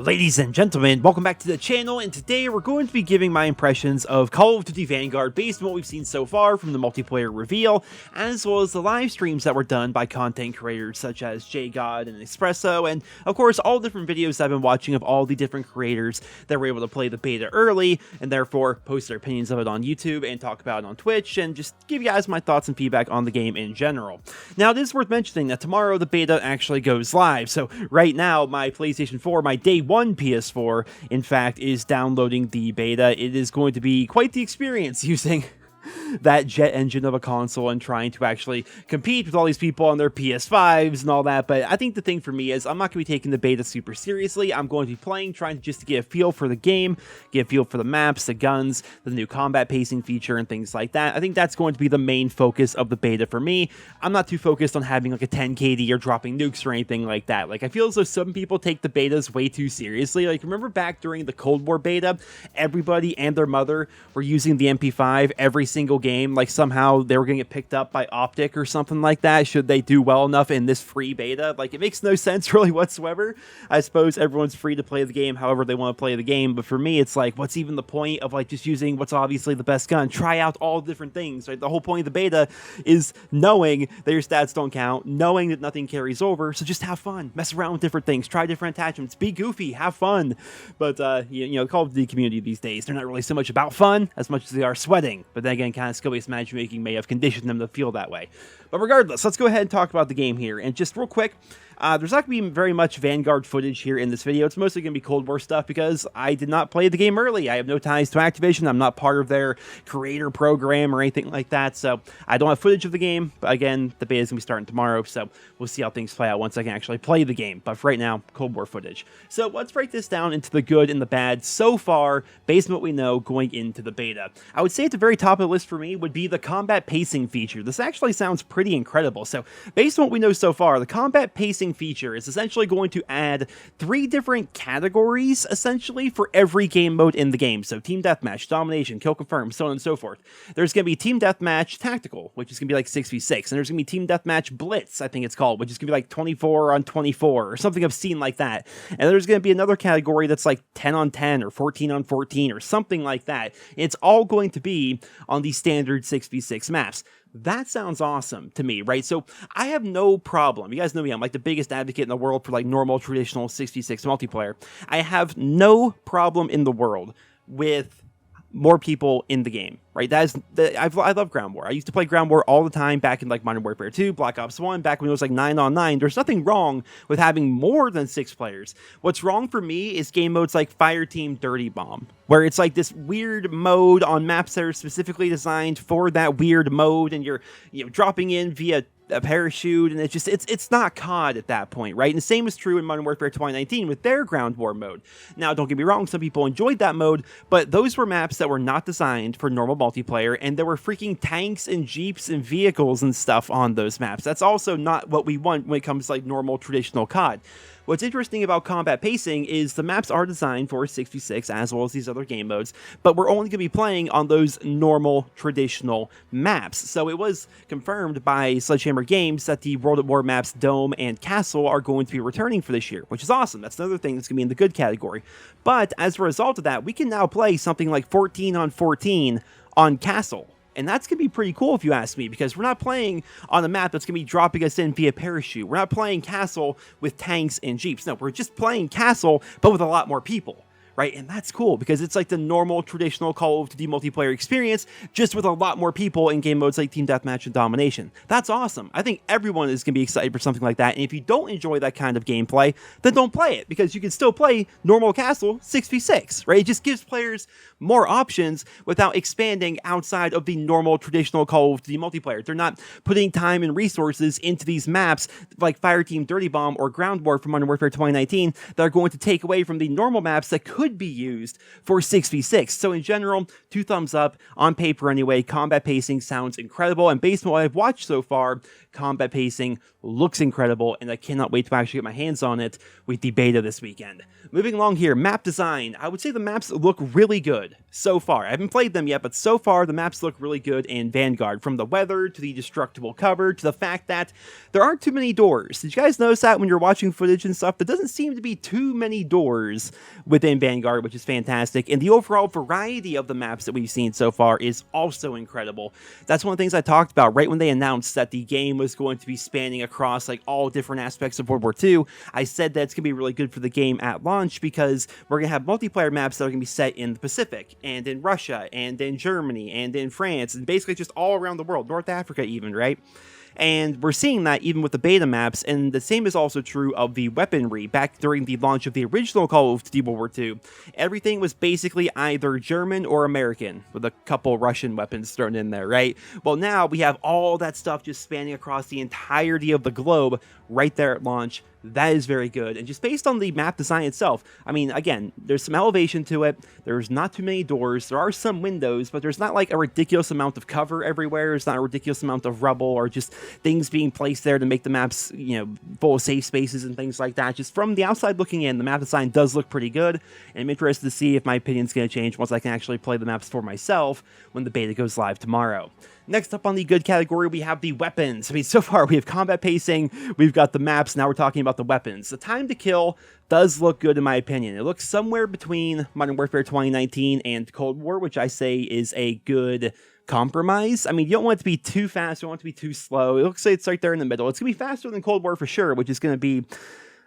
Ladies and gentlemen, welcome back to the channel, and today we're going to be giving my impressions of Call of Duty Vanguard based on what we've seen so far from the multiplayer reveal, as well as the live streams that were done by content creators such as COD and Espresso, and of course all the different videos I've been watching of all the different creators that were able to play the beta early, and therefore post their opinions of it on YouTube and talk about it on Twitch, and just give you guys my thoughts and feedback on the game in general. Now, it is worth mentioning that tomorrow the beta actually goes live, so right now my PlayStation 4, my day one PS4, in fact, is downloading the beta. It is going to be quite the experience using that jet engine of a console and trying to actually compete with all these people on their PS5s and all that. But I think the thing for me is I'm not going to be taking the beta super seriously. I'm going to be playing, trying to get a feel for the game, get a feel for the maps, the guns, the new combat pacing feature, and things like that. I think that's going to be the main focus of the beta for me. I'm not too focused on having like a 10 KD or dropping nukes or anything like that. Like, I feel as though some people take the betas way too seriously. Like, remember back during the Cold War beta, everybody and their mother were using the MP5 every single game, like somehow they were going to get picked up by Optic or something like that should they do well enough in this free beta. Like, it makes no sense really whatsoever. I suppose everyone's free to play the game however they want to play the game, but for me it's like, what's even the point of like just using what's obviously the best gun? Try out all different things, right? The whole point of the beta is knowing that your stats don't count, knowing that nothing carries over, so just have fun, mess around with different things, try different attachments, be goofy, have fun. But you know, the Call of Duty community these days, they're not really so much about fun as much as they are sweating, but then again, kind of skill-based matchmaking may have conditioned them to feel that way. But regardless, let's go ahead and talk about the game here. And just real quick, there's not going to be very much Vanguard footage here in this video. It's mostly going to be Cold War stuff because I did not play the game early. I have no ties to Activision. I'm not part of their creator program or anything like that, so I don't have footage of the game. But again, the beta is going to be starting tomorrow, so we'll see how things play out once I can actually play the game. But for right now, Cold War footage. So let's break this down into the good and the bad so far, based on what we know going into the beta. I would say at the very top of the list for me would be the combat pacing feature. This actually sounds pretty incredible. So based on what we know so far, the combat pacing feature is essentially going to add 3 different categories essentially for every game mode in the game. So team deathmatch, domination, kill confirm, so on and so forth. There's going to be team deathmatch tactical, which is going to be like 6v6, and there's going to be team deathmatch blitz, I think it's called, which is going to be like 24 on 24 or something obscene like that. And there's going to be another category that's like 10 on 10 or 14 on 14 or something like that. It's all going to be on the standard 6v6 maps. That sounds awesome to me, right? So I have no problem. You guys know me, I'm like the biggest advocate in the world for like normal traditional 6v6 multiplayer. I have no problem in the world with more people in the game, right? I love Ground War. I used to play Ground War all the time back in like Modern Warfare 2, Black Ops 1, back when it was like 9 on 9. There's nothing wrong with having more than 6 players. What's wrong for me is game modes like Fireteam Dirty Bomb, where it's like this weird mode on maps that are specifically designed for that weird mode, and you're dropping in via a parachute, and it's not COD at that point, right? And the same is true in Modern Warfare 2019 with their Ground War mode. Now, don't get me wrong, some people enjoyed that mode, but those were maps that were not designed for normal multiplayer, and there were freaking tanks and jeeps and vehicles and stuff on those maps. That's also not what we want when it comes to like normal traditional COD. What's interesting about combat pacing is the maps are designed for 6v6 as well as these other game modes, but we're only going to be playing on those normal traditional maps. So it was confirmed by Sledgehammer Games that the World at War maps Dome and Castle are going to be returning for this year, which is awesome. That's another thing that's going to be in the good category. But as a result of that, we can now play something like 14 on 14 on Castle. And that's going to be pretty cool if you ask me, because we're not playing on a map that's going to be dropping us in via parachute. We're not playing Castle with tanks and jeeps. No, we're just playing Castle, but with a lot more people. Right? And that's cool because it's like the normal traditional Call of Duty multiplayer experience, just with a lot more people in game modes like Team Deathmatch and Domination. That's awesome. I think everyone is going to be excited for something like that. And if you don't enjoy that kind of gameplay, then don't play it, because you can still play normal Castle 6v6, right? It just gives players more options without expanding outside of the normal traditional Call of Duty multiplayer. They're not putting time and resources into these maps like Fireteam Dirty Bomb or Ground War from Modern Warfare 2019 that are going to take away from the normal maps that could could be used for 6v6. So in general, 2 thumbs up. On paper anyway, combat pacing sounds incredible, and based on what I've watched so far, combat pacing looks incredible, and I cannot wait to actually get my hands on it with the beta this weekend. Moving along here, map design. I would say the maps look really good so far. I haven't played them yet, but so far the maps look really good in Vanguard. From the weather, to the destructible cover, to the fact that there aren't too many doors. Did you guys notice that when you're watching footage and stuff? There doesn't seem to be too many doors within Vanguard, which is fantastic. And the overall variety of the maps that we've seen so far is also incredible. That's one of the things I talked about right when they announced that the game was going to be spanning across like all different aspects of World War II. I said that it's going to be really good for the game at launch because we're going to have multiplayer maps that are going to be set in the Pacific, and in Russia, and in Germany, and in France, and basically just all around the world, North Africa even, right? And we're seeing that even with the beta maps, and the same is also true of the weaponry. Back during the launch of the original Call of Duty World War II, everything was basically either German or American, with a couple Russian weapons thrown in there, right? Well, now we have all that stuff just spanning across the entirety of the globe right there at launch. That is very good, and just based on the map design itself, I mean, again, there's some elevation to it, there's not too many doors, there are some windows, but there's not like a ridiculous amount of cover everywhere, there's not a ridiculous amount of rubble, or just things being placed there to make the maps, you know, full of safe spaces and things like that. Just from the outside looking in, the map design does look pretty good, and I'm interested to see if my opinion's going to change once I can actually play the maps for myself when the beta goes live tomorrow. Next up on the good category, we have the weapons. I mean, so far we have combat pacing, we've got the maps, now we're talking about the weapons. The time to kill does look good in my opinion. It looks somewhere between Modern Warfare 2019 and Cold War, which I say is a good compromise. I mean, you don't want it to be too fast, you don't want it to be too slow. It looks like it's right there in the middle. It's going to be faster than Cold War for sure, which is going to be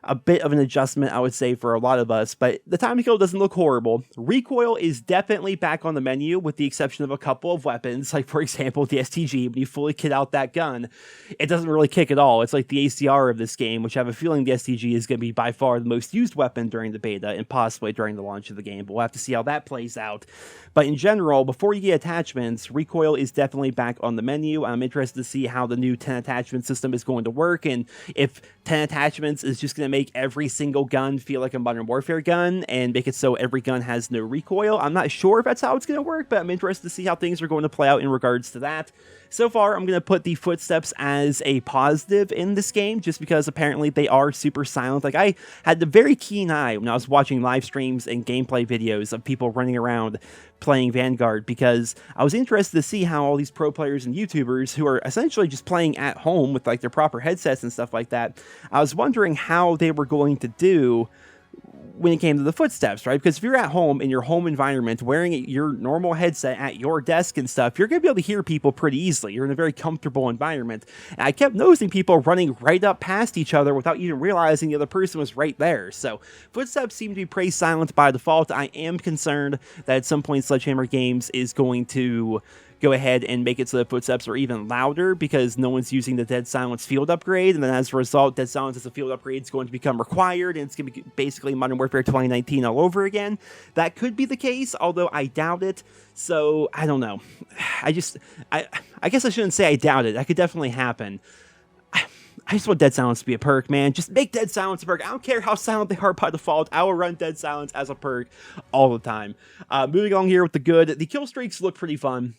a bit of an adjustment, I would say, for a lot of us, but the time to kill doesn't look horrible. Recoil is definitely back on the menu, with the exception of a couple of weapons, like, for example, the STG. When you fully kit out that gun, it doesn't really kick at all. It's like the ACR of this game, which I have a feeling the STG is going to be by far the most used weapon during the beta, and possibly during the launch of the game, but we'll have to see how that plays out. But in general, before you get attachments, recoil is definitely back on the menu. I'm interested to see how the new 10 attachment system is going to work, and if 10 attachments is just going to make every single gun feel like a Modern Warfare gun and make it so every gun has no recoil. I'm not sure if that's how it's going to work, but I'm interested to see how things are going to play out in regards to that. So far, I'm going to put the footsteps as a positive in this game, just because apparently they are super silent. Like, I had a very keen eye when I was watching live streams and gameplay videos of people running around playing Vanguard, because I was interested to see how all these pro players and YouTubers who are essentially just playing at home with like their proper headsets and stuff like that, I was wondering how they were going to do when it came to the footsteps, right? Because if you're at home in your home environment wearing your normal headset at your desk and stuff, you're going to be able to hear people pretty easily. You're in a very comfortable environment. And I kept noticing people running right up past each other without even realizing the other person was right there. So footsteps seem to be pretty silent by default. I am concerned that at some point Sledgehammer Games is going to go ahead and make it so the footsteps are even louder, because no one's using the Dead Silence field upgrade, and then as a result, Dead Silence as a field upgrade is going to become required, and it's going to be basically Modern Warfare 2019 all over again. That could be the case, although I doubt it, so I don't know. I guess I shouldn't say I doubt it. That could definitely happen. I just want Dead Silence to be a perk, man. Just make Dead Silence a perk. I don't care how silent they are by default. I will run Dead Silence as a perk all the time. Moving on here with the good. The kill streaks look pretty fun.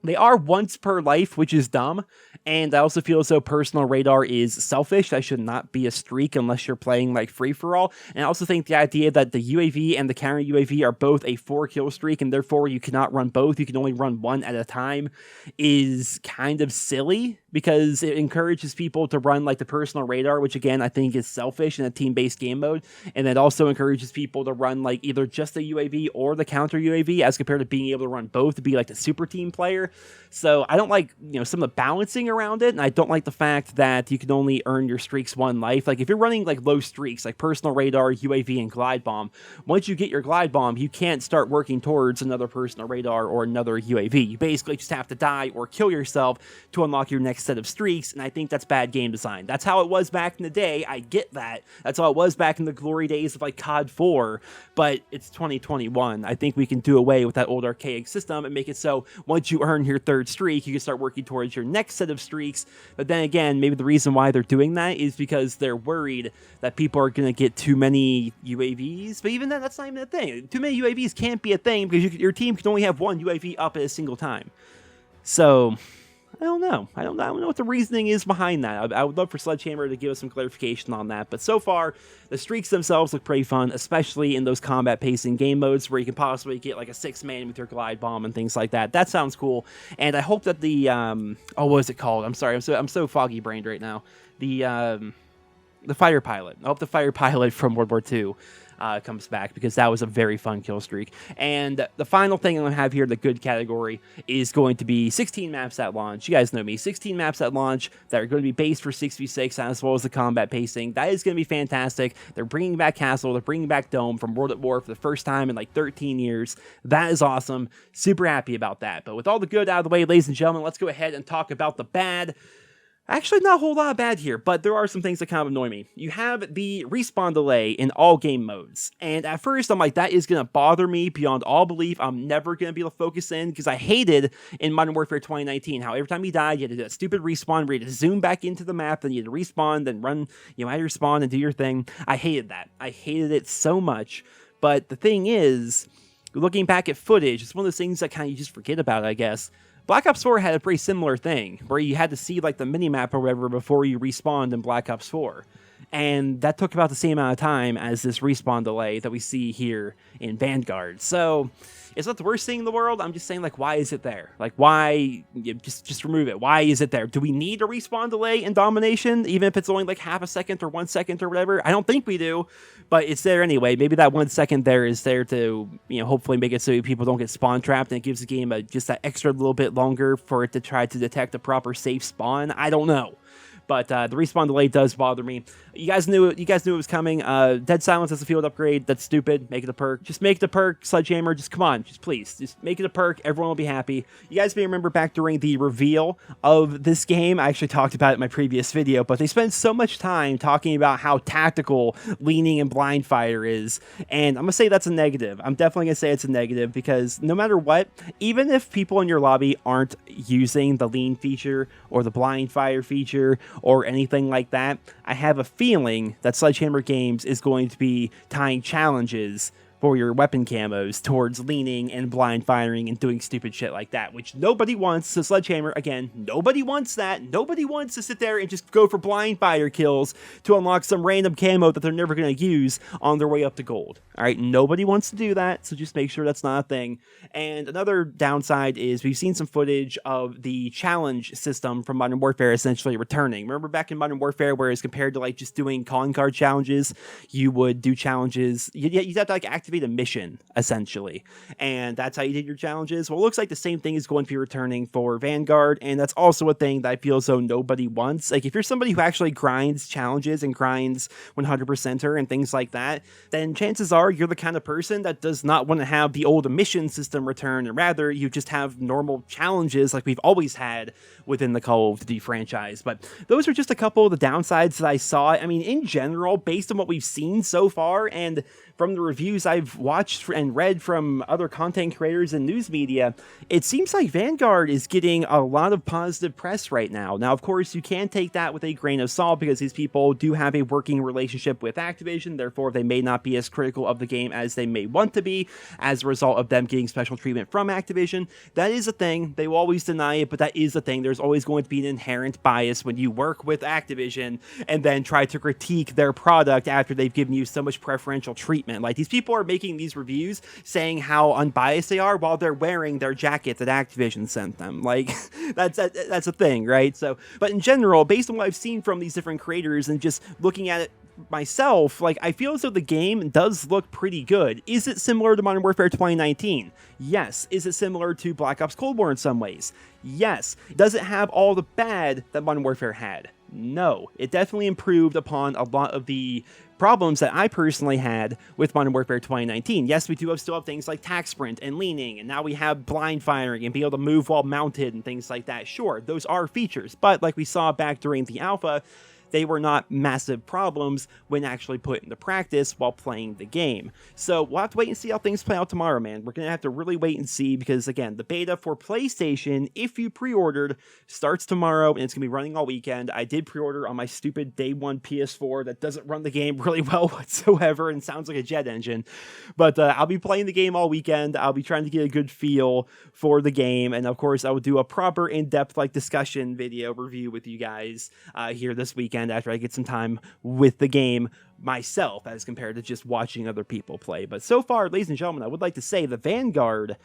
They are once per life, which is dumb, and I also feel as though personal radar is selfish. That should not be a streak unless you're playing like free-for-all. And I also think the idea that the UAV and the counter UAV are both a 4-kill streak, and therefore you cannot run both, you can only run one at a time, is kind of silly, because it encourages people to run like the personal radar, which again I think is selfish in a team-based game mode, and it also encourages people to run like either just the UAV or the counter UAV, as compared to being able to run both to be like the super team player. So I don't like, you know, some of the balancing around it, and I don't like the fact that you can only earn your streaks one life. Like if you're running like low streaks, like personal radar, UAV, and glide bomb, once you get your glide bomb, you can't start working towards another personal radar or another UAV. You basically just have to die or kill yourself to unlock your next set of streaks, and I think that's bad game design. That's how it was back in the day. I get that. That's how it was back in the glory days of like COD 4, but it's 2021. I think we can do away with that old archaic system and make it so once you earn your third streak, you can start working towards your next set of streaks. But then again, maybe the reason why they're doing that is because they're worried that people are going to get too many UAVs. But even then, that's not even a thing. Too many UAVs can't be a thing because your team can only have one UAV up at a single time. So I don't know. I don't know what the reasoning is behind that. I would love for Sledgehammer to give us some clarification on that. But so far, the streaks themselves look pretty fun, especially in those combat pacing game modes where you can possibly get like a 6-man with your glide bomb and things like that. That sounds cool. And I hope that the what is it called? I'm sorry. I'm so foggy brained right now. The fighter pilot. I hope the fighter pilot from World War II comes back, because that was a very fun kill streak. And the final thing I'm going to have here in the good category is going to be 16 maps at launch. You guys know me. 16 maps at launch that are going to be based for 6v6 as well as the combat pacing. That is going to be fantastic. They're bringing back Castle. They're bringing back Dome from World at War for the first time in like 13 years. That is awesome. Super happy about that. But with all the good out of the way, ladies and gentlemen, let's go ahead and talk about the bad. Actually, not a whole lot of bad here, but there are some things that kind of annoy me. You have the respawn delay in all game modes, and at first I'm like, that is going to bother me beyond all belief. I'm never going to be able to focus in, because I hated in Modern Warfare 2019 how every time you died, you had to do that stupid respawn where you had to zoom back into the map, then you had to respawn, then run, out your spawn and do your thing. I hated that. I hated it so much, but the thing is, looking back at footage, it's one of those things that kind of you just forget about, I guess. Black Ops 4 had a pretty similar thing, where you had to see like the minimap or whatever before you respawned in Black Ops 4. And that took about the same amount of time as this respawn delay that we see here in Vanguard. So, it's not the worst thing in the world. I'm just saying, like, why is it there? Like, why? Just remove it. Why is it there? Do we need a respawn delay in Domination, even if it's only like half a second or 1 second or whatever? I don't think we do, but it's there anyway. Maybe that 1 second there is there to, hopefully make it so people don't get spawn trapped, and it gives the game just that extra little bit longer for it to try to detect a proper safe spawn. I don't know. But the respawn delay does bother me. You guys knew it was coming. Dead Silence as a field upgrade. That's stupid. Make it a perk. Just make it a perk. Sledgehammer, just come on. Please. Just make it a perk. Everyone will be happy. You guys may remember back during the reveal of this game, I actually talked about it in my previous video, but they spent so much time talking about how tactical leaning and blind fire is. And I'm going to say that's a negative. I'm definitely going to say it's a negative, because no matter what, even if people in your lobby aren't using the lean feature or the blind fire feature or anything like that, I have a feeling that Sledgehammer Games is going to be tying challenges for your weapon camos towards leaning and blind firing and doing stupid shit like that, which nobody wants. So Sledgehammer, again, nobody wants that. Nobody wants to sit there and just go for blind fire kills to unlock some random camo that they're never going to use on their way up to gold. All right, nobody wants to do that, so just make sure that's not a thing. And another downside is we've seen some footage of the challenge system from Modern Warfare essentially returning. Remember back in Modern Warfare, whereas compared to like just doing calling card challenges, you would do challenges, you'd have to like activate a mission essentially, and that's how you did your challenges. Well, it looks like the same thing is going to be returning for Vanguard, and that's also a thing that I feel as though nobody wants. Like, if you're somebody who actually grinds challenges and grinds 100%er and things like that, then chances are you're the kind of person that does not want to have the old mission system return, and rather you just have normal challenges like we've always had within the Call of Duty franchise. But those are just a couple of the downsides that I saw. I mean, in general, based on what we've seen so far and from the reviews I've watched and read from other content creators and news media, it seems like Vanguard is getting a lot of positive press right now. Now, of course, you can take that with a grain of salt, because these people do have a working relationship with Activision, therefore they may not be as critical of the game as they may want to be as a result of them getting special treatment from Activision. That is a thing. They will always deny it, but that is a thing. There's always going to be an inherent bias when you work with Activision and then try to critique their product after they've given you so much preferential treatment. Like, these people are making these reviews saying how unbiased they are while they're wearing their jacket that Activision sent them. Like, that's a thing, right? So, but in general, based on what I've seen from these different creators and just looking at it myself, like, I feel as though the game does look pretty good. Is it similar to Modern Warfare 2019? Yes. Is it similar to Black Ops Cold War in some ways? Yes. Does it have all the bad that Modern Warfare had? No, it definitely improved upon a lot of the problems that I personally had with Modern Warfare 2019. Yes, we do still have things like tac sprint and leaning, and now we have blind firing and be able to move while mounted and things like that. Sure, those are features, but like we saw back during the alpha, they were not massive problems when actually put into practice while playing the game. So we'll have to wait and see how things play out tomorrow, man. We're going to have to really wait and see because, again, the beta for PlayStation, if you pre-ordered, starts tomorrow and it's going to be running all weekend. I did pre-order on my stupid day one PS4 that doesn't run the game really well whatsoever and sounds like a jet engine. But I'll be playing the game all weekend. I'll be trying to get a good feel for the game. And, of course, I will do a proper in-depth discussion video review with you guys here this weekend after I get some time with the game myself as compared to just watching other people play. But so far, ladies and gentlemen, I would like to say the Vanguard,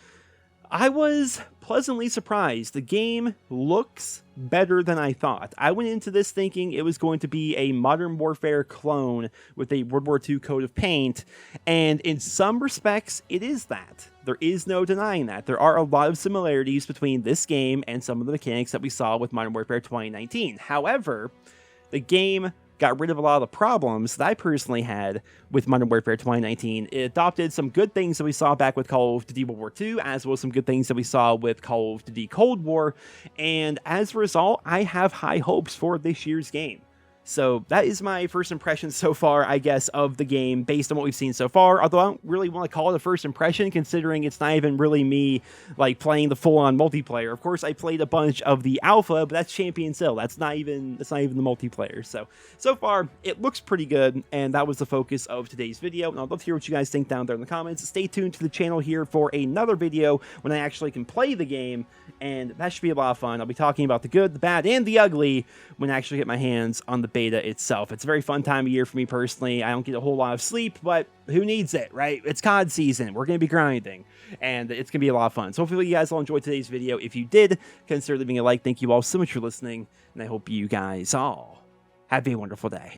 I was pleasantly surprised. The game looks better than I thought. I went into this thinking it was going to be a Modern Warfare clone with a World War II coat of paint, and in some respects, it is that. There is no denying that. There are a lot of similarities between this game and some of the mechanics that we saw with Modern Warfare 2019. However, the game got rid of a lot of the problems that I personally had with Modern Warfare 2019. It adopted some good things that we saw back with Call of Duty World War II, as well as some good things that we saw with Call of Duty Cold War, and as a result, I have high hopes for this year's game. So that is my first impression so far, I guess, of the game based on what we've seen so far. Although I don't really want to call it a first impression, considering it's not even really me playing the full-on multiplayer. Of course, I played a bunch of the alpha, but that's Champions Hill. That's not even the multiplayer. So far, it looks pretty good, and that was the focus of today's video. And I'd love to hear what you guys think down there in the comments. Stay tuned to the channel here for another video when I actually can play the game, and that should be a lot of fun. I'll be talking about the good, the bad, and the ugly when I actually get my hands on the beta itself. It's a very fun time of year for me personally. I don't get a whole lot of sleep, but who needs it, right? It's COD season. We're going to be grinding, and it's going to be a lot of fun. So hopefully you guys all enjoyed today's video. If you did, consider leaving a like. Thank you all so much for listening, and I hope you guys all have a wonderful day.